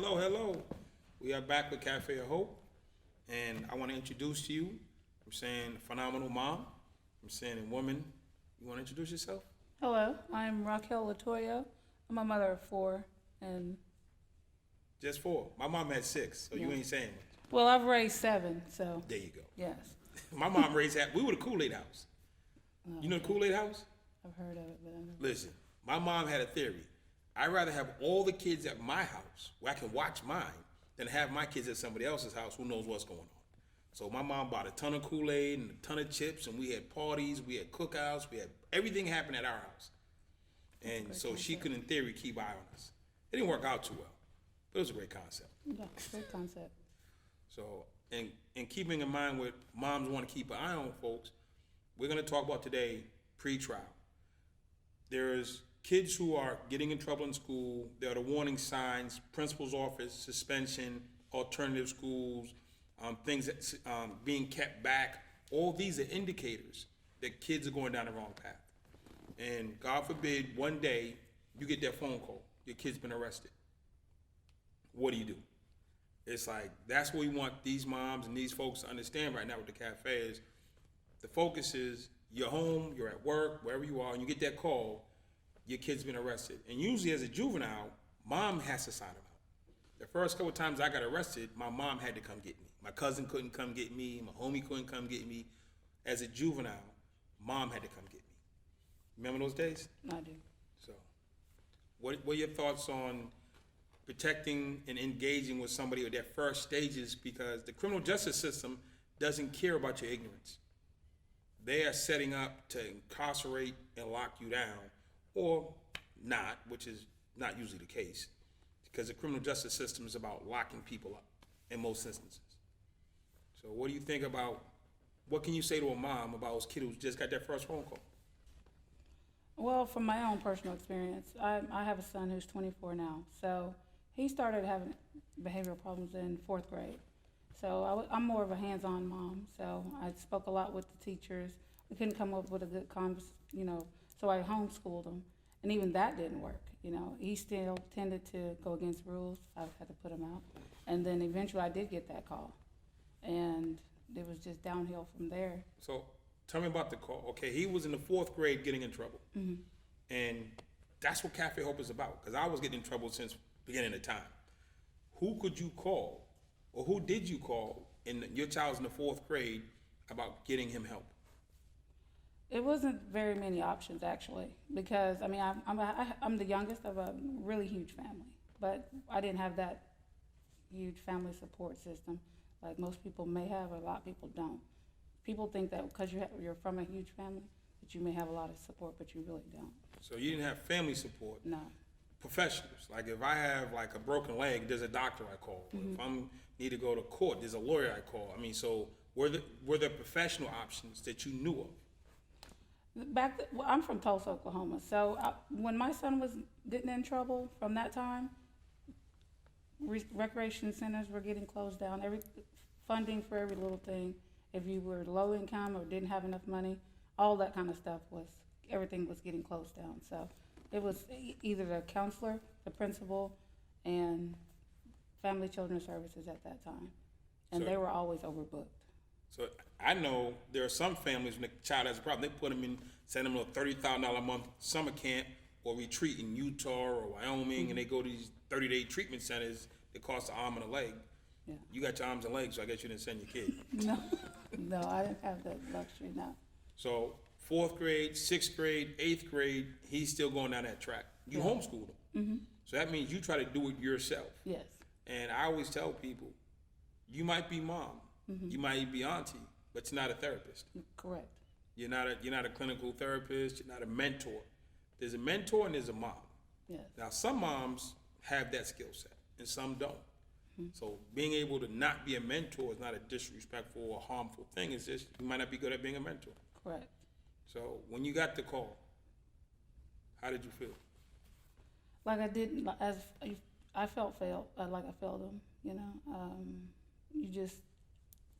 Hello. We are back with Cafe of Hope, and I want to introduce to you. I'm saying phenomenal mom. I'm saying a woman. You want to introduce yourself? Hello, I'm Raquel Otuoyo. I'm a mother of four, and Just four. My mom had six, so you Yeah. ain't saying much. well, I've raised seven, so There you go. yes, My mom raised that. We were the Kool-Aid house. You know the Kool-Aid house? I've heard of it, but I never. Listen, my mom had a theory. I'd rather have all the kids at my house where I can watch mine than have my kids at somebody else's house who knows what's going on. So my mom bought a ton of Kool-Aid and a ton of chips, and we had parties, we had cookouts, we had everything happen at our house. And so she could, in theory, keep eye on us. It didn't work out too well, but it was a great concept. Yeah, great concept. So, and keeping in mind what moms want to keep an eye on, folks, we're going to talk about today pre-trial. There's kids who are getting in trouble in school. There are the warning signs, principal's office, suspension, alternative schools, things that being kept back. All these are indicators that kids are going down the wrong path. And God forbid, one day you get that phone call, your kid's been arrested. What do? It's like, that's what we want these moms and these folks to understand right now with the cafe is the focus is you're home, you're at work, wherever you are, and you get that call, your kid's been arrested. And usually as a juvenile, mom has to sign them out. The first couple of times I got arrested, my mom had to come get me. My cousin couldn't come get me, my homie couldn't come get me. As a juvenile, mom had to come get me. Remember those days? I do. So, what are your thoughts on protecting and engaging with somebody at their first stages? Because the criminal justice system doesn't care about your ignorance. They are setting up to incarcerate and lock you down, or not, which is not usually the case, because the criminal justice system is about locking people up in most instances. So, what do you think about? What can you say to a mom about those kids who just got their first phone call? Well, from my own personal experience, I have a son who's 24 now. So he started having behavioral problems in fourth grade. So I'm more of a hands-on mom. So I spoke a lot with the teachers. We couldn't come up with a good so I homeschooled him. And even that didn't work. He still tended to go against rules. I had to put him out. And then eventually I did get that call. And it was just downhill from there. So tell me about the call. Okay, he was in the fourth grade getting in trouble. Mm-hmm. And that's what Cafe Hope is about, because I was getting in trouble since beginning of time. Who could you call, or who did you call in your child's in the fourth grade about getting him help? It wasn't very many options actually, because I'm the youngest of a really huge family, but I didn't have that huge family support system like most people may have, or a lot of people don't. People think that because you're from a huge family that you may have a lot of support, but you really don't. So you didn't have family support. No. Professionals, like if I have like a broken leg, there's a doctor I call. Mm-hmm. If I need to go to court, there's a lawyer I call. So were there professional options that you knew of? I'm from Tulsa, Oklahoma. So when my son was getting in trouble from that time, recreation centers were getting closed down. Every funding for every little thing. If you were low income or didn't have enough money, all that kind of stuff everything was getting closed down. So it was either the counselor, the principal, and Family Children's Services at that time. And they were always overbooked. So I know there are some families when the child has a problem, they send them a $30,000 a month summer camp or retreat in Utah or Wyoming, mm-hmm. and they go to these 30-day treatment centers that cost an arm and a leg. Yeah. You got your arms and legs, so I guess you didn't send your kid. No, I didn't have that luxury, no. So fourth grade, sixth grade, eighth grade, he's still going down that track. You homeschooled him. Mm-hmm. So that means you try to do it yourself. Yes. And I always tell people, you might be mom, mm-hmm. you might be auntie, but you're not a therapist. Correct. You're not a clinical therapist, you're not a mentor. There's a mentor and there's a mom. Yes. Now some moms have that skill set and some don't. So being able to not be a mentor is not a disrespectful or harmful thing. It's just you might not be good at being a mentor. Correct. So when you got the call, how did you feel? Like I did, I felt failed. Like I failed them.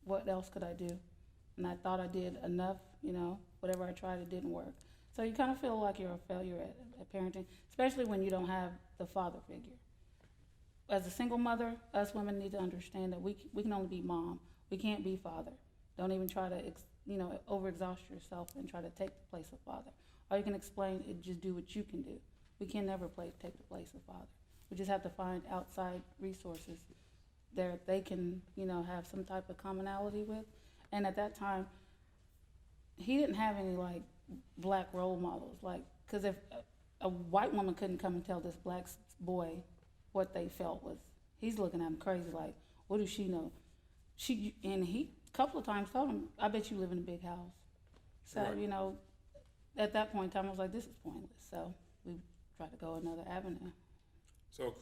What else could I do? And I thought I did enough. Whatever I tried, it didn't work. So you kind of feel like you're a failure at parenting, especially when you don't have the father figure. as a single mother, us women need to understand that we can only be mom. We can't be father. Don't even try to, overexhaust yourself and try to take the place of father. All you can explain is just do what you can do. We can never take the place of father. We just have to find outside resources that they can, have some type of commonality with. And at that time, he didn't have any like black role models, because if a white woman couldn't come and tell this black boy what they felt was, he's looking at him crazy, like, what does she know? And he a couple of times told him, I bet you live in a big house. So, Right. At that point in time, I was like, this is pointless. So we tried to go another avenue. So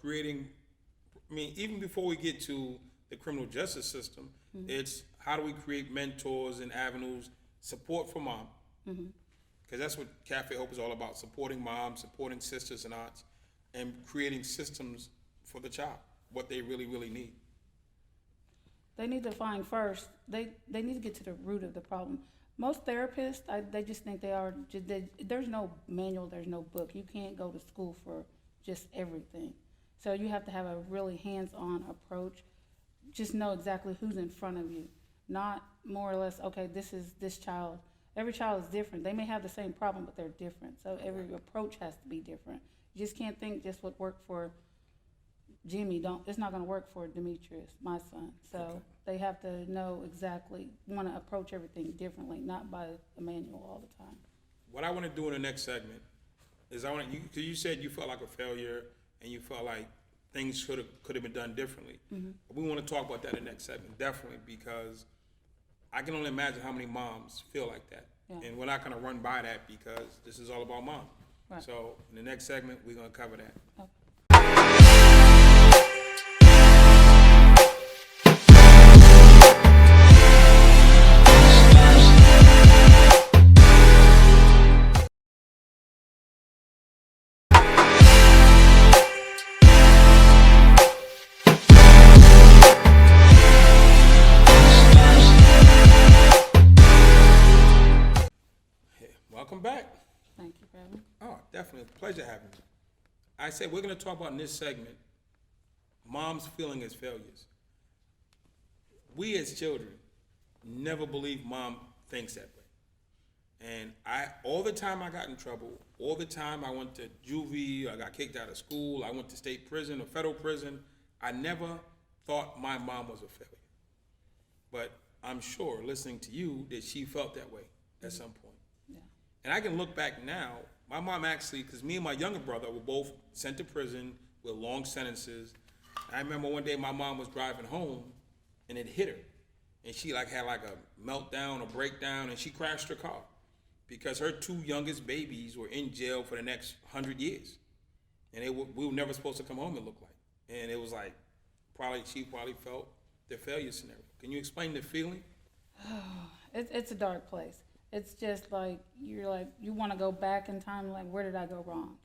even before we get to the criminal justice system, it's how do we create mentors and avenues, support for mom, because that's what Cafe Hope is all about, supporting moms, supporting sisters and aunts, and creating systems for the child, what they really, really need. They need to find first, they need to get to the root of the problem. Most therapists, they just think there's no manual, there's no book. You can't go to school for just everything. So you have to have a really hands-on approach. Just know exactly who's in front of you. Not more or less, okay, this is this child. Every child is different. They may have the same problem, but they're different. So every approach has to be different. You just can't think just what worked for Jimmy, it's not gonna work for Demetrius, my son. So they have to know exactly, wanna approach everything differently, not by the manual all the time. What I want to do in the next segment is because you said you felt like a failure and you felt like things could have been done differently. We want to talk about that in the next segment, definitely, because I can only imagine how many moms feel like that. Yeah. And we're not going to run by that because this is all about mom. Right. So in the next segment, we're going to cover that. Okay. Welcome back. Thank you for having me. Oh, definitely. Pleasure having you. I said we're going to talk about in this segment mom's feeling as failures. We as children never believe mom thinks that way. And all the time I got in trouble, all the time I went to juvie, I got kicked out of school, I went to state prison or federal prison, I never thought my mom was a failure. But I'm sure, listening to you, that she felt that way at some point. Yeah. And I can look back now, my mom actually, because me and my younger brother were both sent to prison with long sentences. I remember one day my mom was driving home and it hit her. And she had a meltdown, a breakdown, and she crashed her car because her two youngest babies were in jail for the next 100 years. And we were never supposed to come home, it looked like. And it was like, she probably felt the failure scenario. Can you explain the feeling? It's a dark place. It's just like, you want to go back in time, like, where did I go wrong?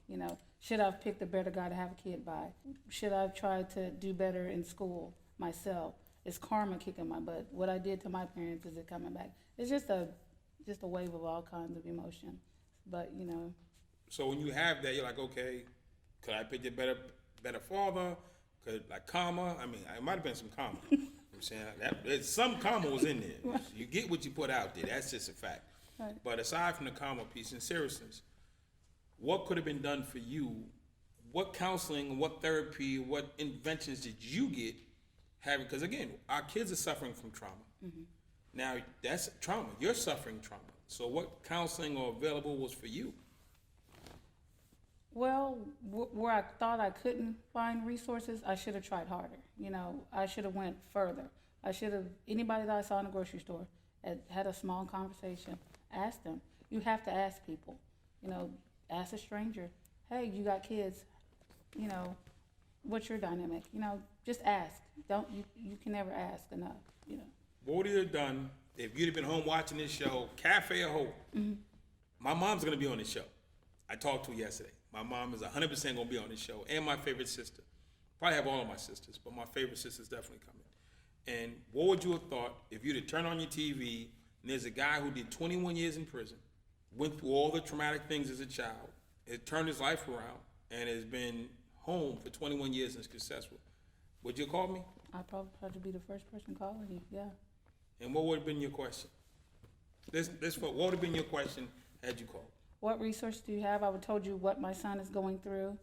Should I have picked a better guy to have a kid by? Should I have tried to do better in school myself? Is karma kicking my butt? What I did to my parents, is it coming back? It's just a wave of all kinds of emotion. But, So when you have that, you're like, okay, could I pick a better father? Could, like, karma? I mean, it might have been some karma. You know what I'm saying? Some karma was in there. You get what you put out there. That's just a fact. Right. But aside from the karma piece, in seriousness, what could have been done for you? What counseling, what therapy, what interventions did you get having? Because again, our kids are suffering from trauma. Mm-hmm. Now, that's trauma. You're suffering trauma. So what counseling or available was for you? Well, where I thought I couldn't find resources, I should have tried harder. I should have went further. Anybody that I saw in the grocery store, had a small conversation, asked them. You have to ask people. Ask a stranger, hey, you got kids, what's your dynamic? Just ask. You can never ask enough, What would you have done if you'd have been home watching this show, Cafe of Hope? Mm-hmm. My mom's going to be on this show. I talked to her yesterday. My mom is 100% going to be on this show, and my favorite sister. Probably have all of my sisters, but my favorite sister's definitely coming. And what would you have thought if you'd have turned on your TV and there's a guy who did 21 years in prison, went through all the traumatic things as a child, has turned his life around, and has been home for 21 years and successful. would you call me? I'd probably have to be the first person calling you, yeah. And what would have been your question? What would have been your question had you called? What resource do you have? I would told you what my son is going through,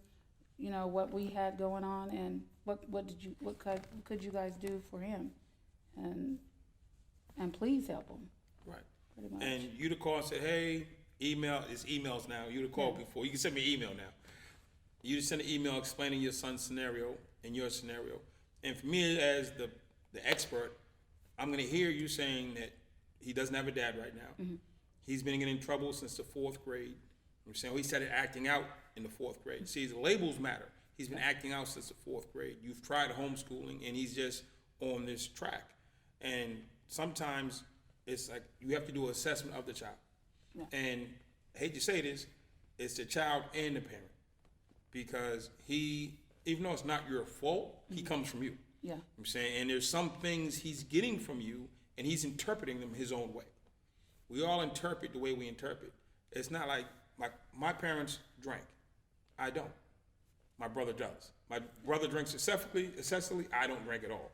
you know, what we had going on, and what could you guys do for him? And please help him. Right. Pretty much. And you'd have called and said, hey, it's emails now. You'd have called before. You can send me an email now. You just send an email explaining your son's scenario and your scenario. And for me as the expert, I'm going to hear you saying that he doesn't have a dad right now. Mm-hmm. He's been getting in trouble since the 4th grade. I'm saying he started acting out in the 4th grade. See, the labels matter. He's been acting out since the 4th grade. You've tried homeschooling, and he's just on this track. And sometimes it's like you have to do an assessment of the child. Yeah. And I hate to say this, it's the child and the parent. Because even though it's not your fault, he comes from you. Yeah. I'm saying, and there's some things he's getting from you, and he's interpreting them his own way. We all interpret the way we interpret. It's not like my parents drank. I don't. My brother does. My brother drinks excessively. I don't drink at all.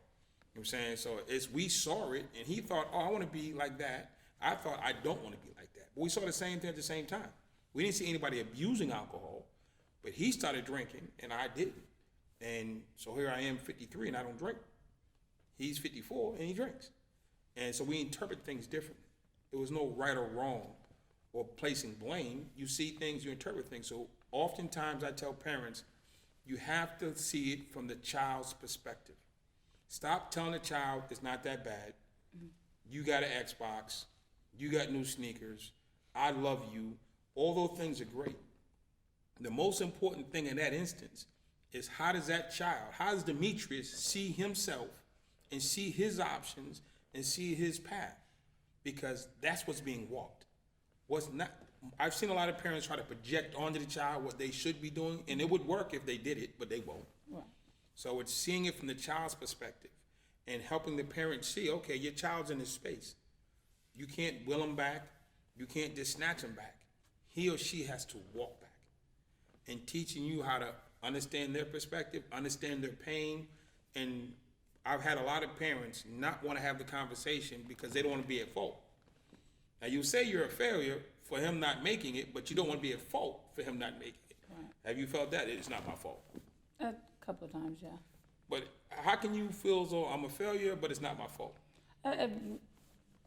You know what I'm saying? So we saw it, and he thought, oh, I want to be like that. I thought, I don't want to be like that. But we saw the same thing at the same time. We didn't see anybody abusing alcohol, but he started drinking, and I didn't. And so here I am, 53, and I don't drink. He's 54, and he drinks. And so we interpret things differently. There was no right or wrong or placing blame. You see things, you interpret things. So oftentimes I tell parents, you have to see it from the child's perspective. Stop telling the child it's not that bad. Mm-hmm. You got an Xbox. You got new sneakers. I love you. All those things are great. The most important thing in that instance is how does Demetrius see himself and see his options and see his path? Because that's what's being walked. I've seen a lot of parents try to project onto the child what they should be doing, and it would work if they did it, but they won't. Right. So it's seeing it from the child's perspective and helping the parent see, okay, your child's in this space. You can't will him back. You can't just snatch him back. He or she has to walk back. And teaching you how to understand their perspective, understand their pain. And I've had a lot of parents not want to have the conversation because they don't want to be at fault. Now, you say you're a failure for him not making it, but you don't want to be at fault for him not making it. Right. Have you felt that? It's not my fault. A couple of times, yeah. But how can you feel as though I'm a failure, but it's not my fault?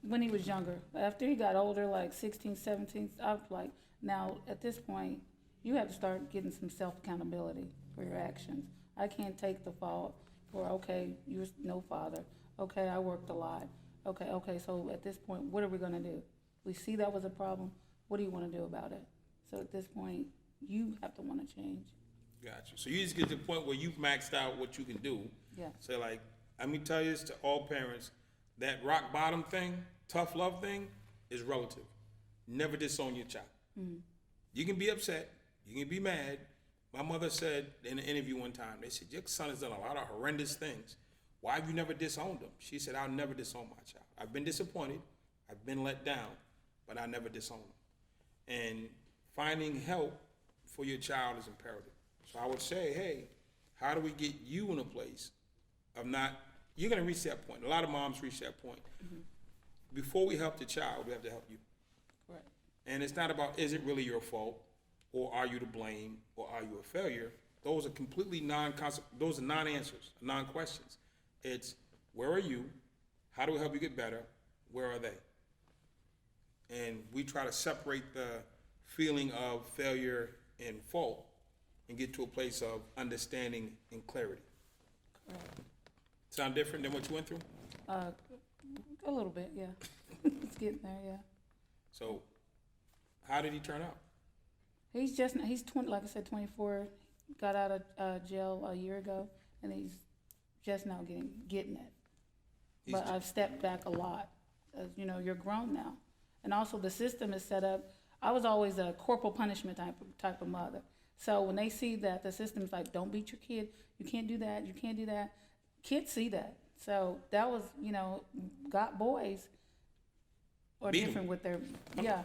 When he was younger. After he got older, like 16, 17, I was like, now, at this point, you have to start getting some self-accountability for your actions. I can't take the fault for, okay, you're no father. Okay, I worked a lot. Okay, so at this point, what are we going to do? We see that was a problem. What do you want to do about it? So at this point, you have to want to change. Gotcha. So you just get to the point where you've maxed out what you can do. Yeah. So like, let me tell you this to all parents, that rock bottom thing, tough love thing, is relative. Never disown your child. Mm-hmm. You can be upset. You can be mad. My mother said in an interview one time, they said, your son has done a lot of horrendous things. Why have you never disowned him? She said, I'll never disown my child. I've been disappointed. I've been let down, but I never disown him. And finding help for your child is imperative. So I would say, hey, how do we get you in a place of not, you're going to reach that point. A lot of moms reach that point. Mm-hmm. Before we help the child, we have to help you. Right. And it's not about, is it really your fault? Or are you to blame? Or are you a failure? Those are completely those are non-answers, non-questions. It's, where are you? How do we help you get better? Where are they? And we try to separate the feeling of failure and fault and get to a place of understanding and clarity. Correct. Sound different than what you went through? A little bit, yeah. It's getting there, yeah. So, how did he turn out? He's 20, like I said, 24. Got out of jail a year ago, and he's just now getting it. But I've stepped back a lot. As you know, you're grown now, and also the system is set up. I was always a corporal punishment type of mother. So when they see that the system's like, don't beat your kid, you can't do that, you can't do that. Kids see that. So that was, got boys are different with their, yeah.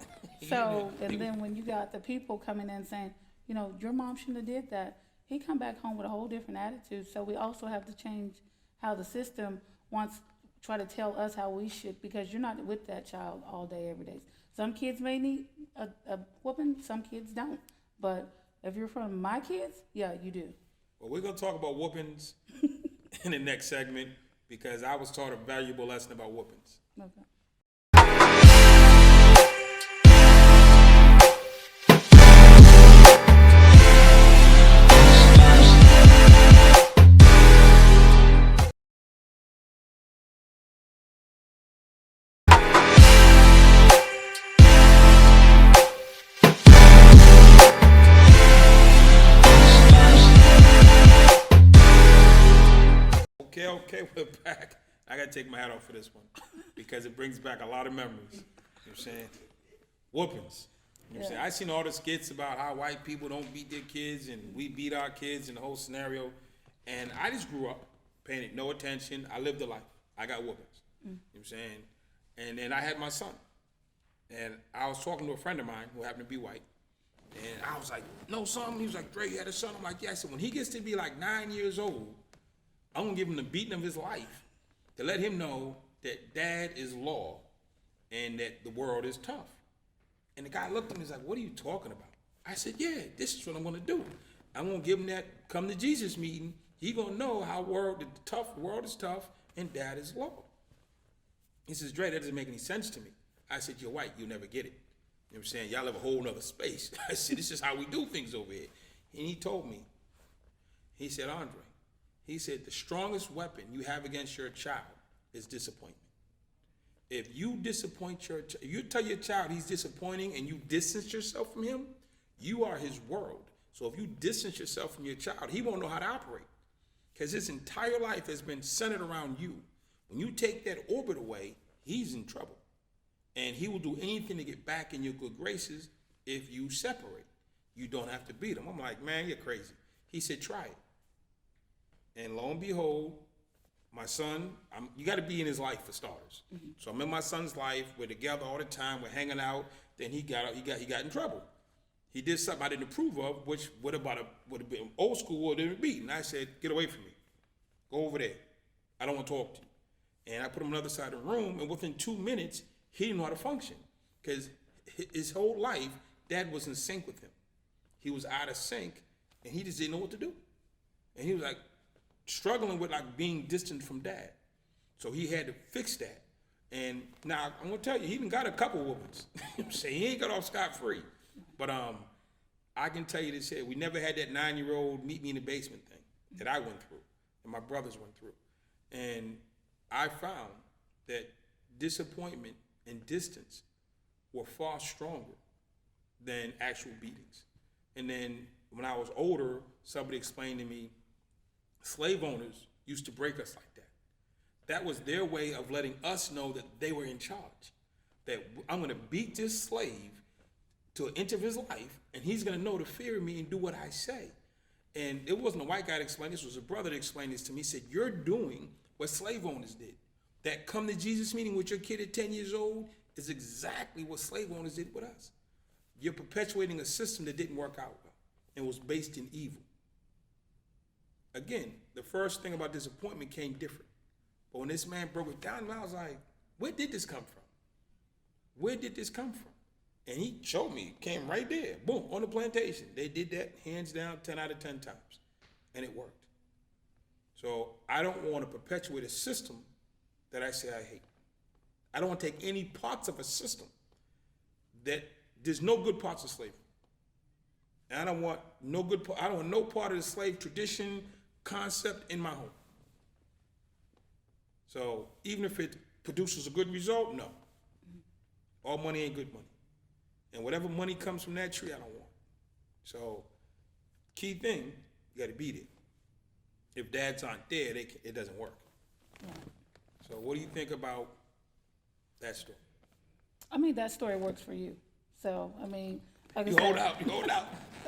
So, and then when you got the people coming in saying, your mom shouldn't have did that, he come back home with a whole different attitude. So we also have to change how the system wants try to tell us how we should, because you're not with that child all day, every day. Some kids may need a whooping, some kids don't. But if you're from my kids, yeah, you do. Well, we're going to talk about whoopings in the next segment because I was taught a valuable lesson about whoopings. Okay. Okay, we're back. I got to take my hat off for this one because it brings back a lot of memories. You know what I'm saying? Whoopings. You know what I'm saying? I seen all the skits about how white people don't beat their kids and we beat our kids and the whole scenario. And I just grew up paying no attention. I lived a life. I got whoopings. You know what I'm saying? And then I had my son. And I was talking to a friend of mine who happened to be white. And I was like, no, son. He was like, Dre, you had a son? I'm like, yeah. I said, when he gets to be like 9 years old, I'm gonna give him the beating of his life to let him know that dad is law and that the world is tough. And the guy looked at me and was like, what are you talking about? I said, yeah, this is what I'm gonna do. I'm gonna give him that come to Jesus meeting. He gonna know how the world is tough and dad is law. He says, Dre, that doesn't make any sense to me. I said, you're white, you'll never get it. You know what I'm saying? Y'all live a whole nother space. I said, this is how we do things over here. And he told me, he said, Andre, he said, the strongest weapon you have against your child is disappointment. If you disappoint you tell your child he's disappointing and you distance yourself from him, you are his world. So if you distance yourself from your child, he won't know how to operate because his entire life has been centered around you. When you take that orbit away, he's in trouble. And he will do anything to get back in your good graces if you separate. You don't have to beat him. I'm like, man, you're crazy. He said, try it. And lo and behold, my son, you got to be in his life for starters. Mm-hmm. So I'm in my son's life. We're together all the time. We're hanging out. Then he got in trouble. He did something I didn't approve of, which would have been old school, would have been beaten. I said, get away from me. Go over there. I don't want to talk to you. And I put him on the other side of the room, and within 2 minutes, he didn't know how to function because his whole life, dad was in sync with him. He was out of sync, and he just didn't know what to do. And he was like struggling with like being distant from dad. So he had to fix that. And now I'm gonna tell you, he even got a couple whoopings. You know what I'm saying? He ain't got off scot-free. But I can tell you this here, we never had that 9-year-old meet me in the basement thing that I went through and my brothers went through. And I found that disappointment and distance were far stronger than actual beatings. And then when I was older, somebody explained to me, slave owners used to break us like that. That was their way of letting us know that they were in charge. That I'm gonna beat this slave to an inch of his life, and he's gonna know to fear me and do what I say. And it wasn't a white guy that explained this, it was a brother that explained this to me. He said, you're doing what slave owners did. That come to Jesus meeting with your kid at 10 years old is exactly what slave owners did with us. You're perpetuating a system that didn't work out well and was based in evil. Again, the first thing about disappointment came different. But when this man broke it down, I was like, where did this come from? Where did this come from? And he showed me, it came right there, boom, on the plantation. They did that hands down 10 out of 10 times, and it worked. So I don't want to perpetuate a system that I say I hate. I don't want to take any parts of a system that there's no good parts of slavery. And I don't want no part of the slave tradition concept in my home. So even if it produces a good result, no. All money ain't good money. And whatever money comes from that tree, I don't want. So key thing, you got to beat it. If dads aren't there, it doesn't work. Yeah. So what do you think about that story? I mean, that story works for you. So, I mean, like you hold out.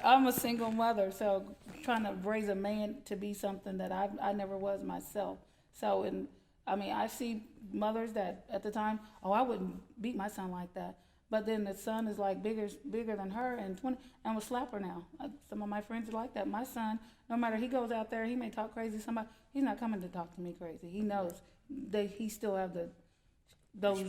I'm a single mother, so trying to raise a man to be something that I never was myself. So, I see mothers that at the time, I wouldn't beat my son like that. But then the son is like bigger than her and 20, and will slap her now. Some of my friends are like that. My son, no matter, he goes out there, he may talk crazy to somebody. He's not coming to talk to me crazy. He knows he still have those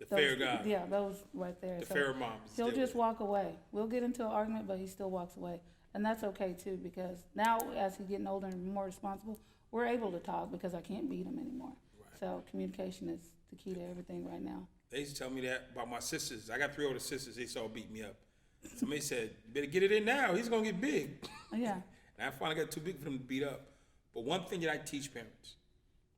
fair guy. Yeah, those right there. The fair moms. He'll just walk away. We'll get into an argument, but he still walks away. And that's okay too, because now as he's getting older and more responsible, we're able to talk because I can't beat him anymore. Right. So communication is the key to everything right now. They used to tell me that about my sisters. I got 3 older sisters. They all beat me up. Somebody said, "You better get it in now. He's gonna get big." Yeah. And I finally got too big for him to beat up. But one thing that I teach parents,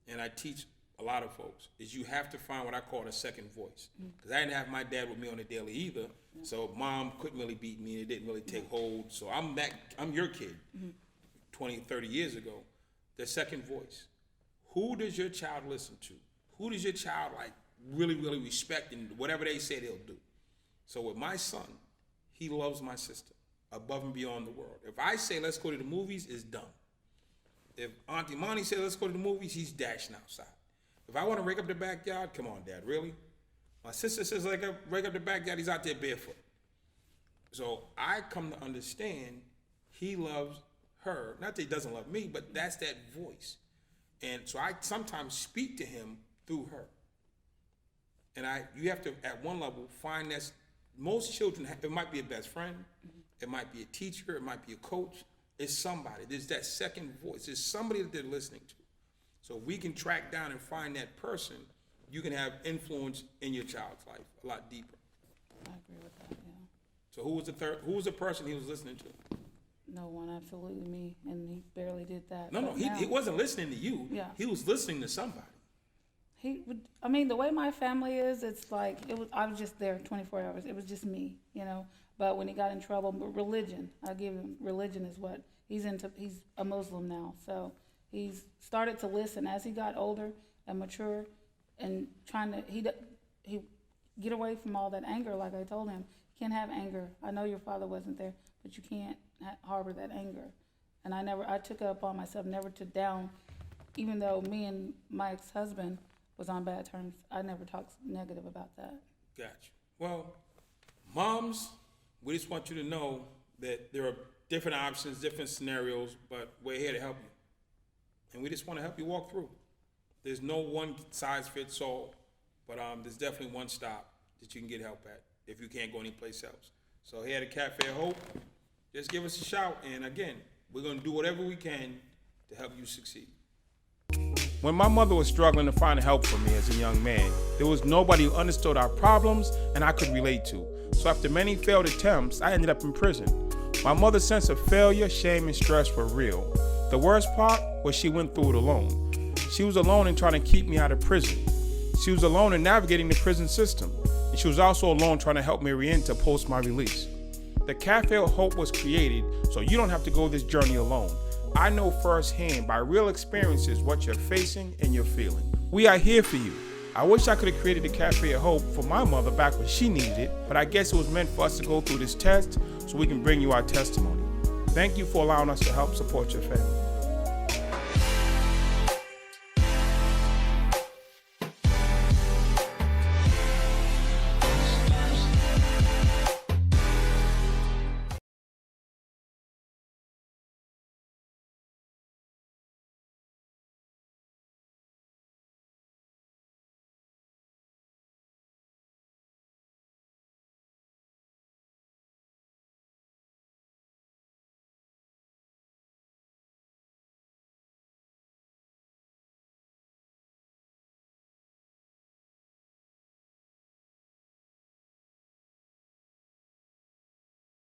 and I teach a lot of folks, is you have to find what I call a second voice. Because I didn't have my dad with me on the daily either. So mom couldn't really beat me, and it didn't really take hold. So I'm your kid 20, 30 years ago. The second voice. Who does your child listen to? Who does your child really, really respect, and whatever they say they'll do? So with my son, he loves my sister above and beyond the world. If I say let's go to the movies, it's done. If Auntie Monty says let's go to the movies, he's dashing outside. If I want to rake up the backyard, come on, Dad, really? My sister says rake up the backyard, he's out there barefoot. So I come to understand he loves her. Not that he doesn't love me, but that's that voice. And so I sometimes speak to him through her. And you have to, at one level, find that most children, it might be a best friend, it might be a teacher, it might be a coach, it's somebody. There's that second voice. There's somebody that they're listening to. So if we can track down and find that person, you can have influence in your child's life a lot deeper. I agree with that, yeah. So who was the person he was listening to? No one, absolutely me, and he barely did that. No, he wasn't listening to you. Yeah. He was listening to somebody. The way my family is, it's like, I was just there 24 hours. It was just me, But when he got in trouble, religion, I give him, religion is what he's into. He's a Muslim now. So he's started to listen as he got older and mature and trying to, he get away from all that anger. Like I told him, you can't have anger. I know your father wasn't there, but you can't harbor that anger. And I took it upon myself never to down, even though me and my ex-husband was on bad terms, I never talked negative about that. Gotcha. Well, moms, we just want you to know that there are different options, different scenarios, but we're here to help you. And we just want to help you walk through. There's no one size fits all, but there's definitely one stop that you can get help at if you can't go anyplace else. So here at the Cafe of Hope, just give us a shout. And again, we're going to do whatever we can to help you succeed. When my mother was struggling to find help for me as a young man, there was nobody who understood our problems and I could relate to. So after many failed attempts, I ended up in prison. My mother's sense of failure, shame, and stress were real. The worst part was she went through it alone. She was alone in trying to keep me out of prison. She was alone in navigating the prison system. And she was also alone trying to help me re-enter post my release. The Cafe of Hope was created so you don't have to go this journey alone. I know firsthand by real experiences what you're facing and you're feeling. We are here for you. I wish I could have created the Cafe of Hope for my mother back when she needed it, but I guess it was meant for us to go through this test so we can bring you our testimony. Thank you for allowing us to help support your family.